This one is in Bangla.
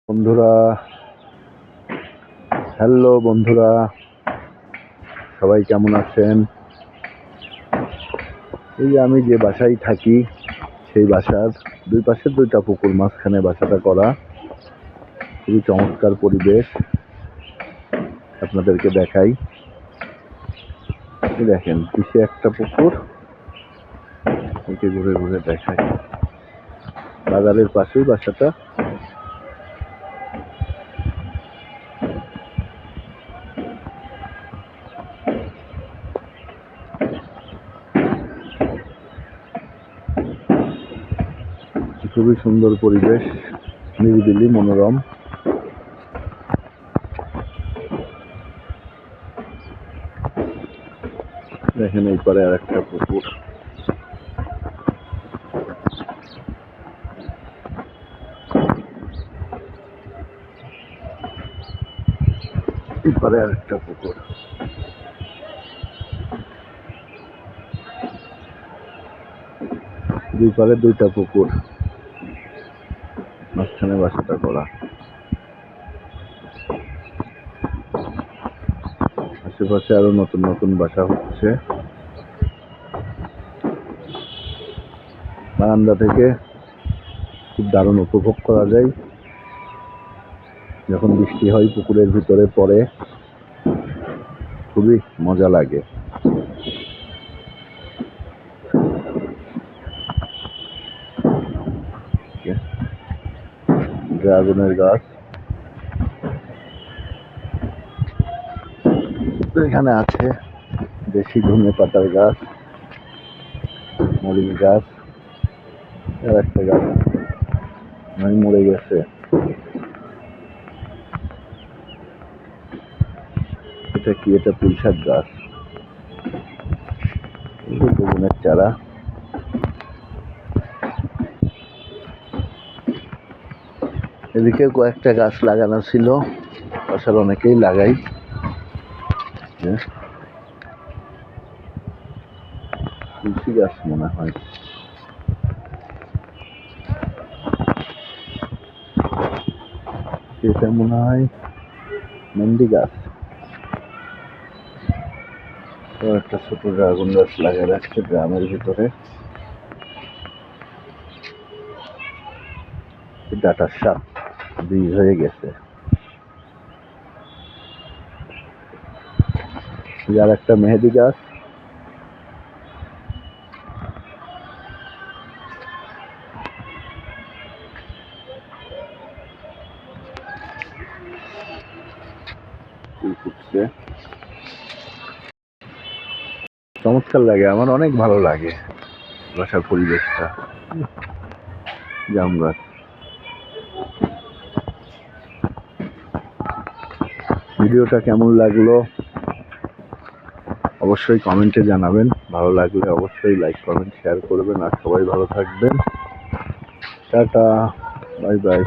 বন্ধুরা, হ্যালো বন্ধুরা, সবাই কেমন আছেন? এই যে আমি যে বাসায় থাকি সেই বাসার দুই পাশে দুইটা পুকুর, মাঝখানে বাসাটা করা। খুবই চমৎকার পরিবেশ, আপনাদেরকে দেখাই। দেখেন পিছে একটা পুকুর, একে ঘুরে ঘুরে দেখাই। বাজারের পাশেই বাসাটা। খুবই সুন্দর পরিবেশ, নিরিবিলি, মনোরম। দেখেন এই পারে আর একটা পুকুর। এই পারে আর একটা পুকুর। দুই পারে দুইটা পুকুর, মাঝখানে বাসাটা করা। আশেপাশে আরো নতুন নতুন বাসা হচ্ছে। বারান্দা থেকে খুব দারুণ উপভোগ করা যায়। যখন বৃষ্টি হয় পুকুরের ভিতরে পড়ে, খুবই মজা লাগে। ড্রাগনের গাছ এখানে আছে, দেশি ধনে পাতার গাছ, মরিচ গাছ। আর একটা গাছ মরে গেছে। এটা কি? এটা পুঁইশাক গাছ, বেগুনের চারা। এদিকে কয়েকটা গাছ লাগানো ছিল, বাসার অনেকেই লাগাই। তুলসী গাছ মনে হয়। এটা মনে হয় মেন্ডি গাছ। একটা ছোট ড্রাগন গাছ লাগিয়ে রাখছে গ্রামের ভিতরে। ডাটার সাপ বীজ হয়ে গেছে। আর একটা মেহেদি গাছ। চমৎকার লাগে, আমার অনেক ভালো লাগে বাসার পরিবেশটা। জাম গাছ। ভিডিওটা কেমন লাগলো অবশ্যই কমেন্টে জানাবেন। ভালো লাগলে অবশ্যই লাইক কমেন্ট শেয়ার করবেন। আর সবাই ভালো থাকবেন। Tata, bye bye.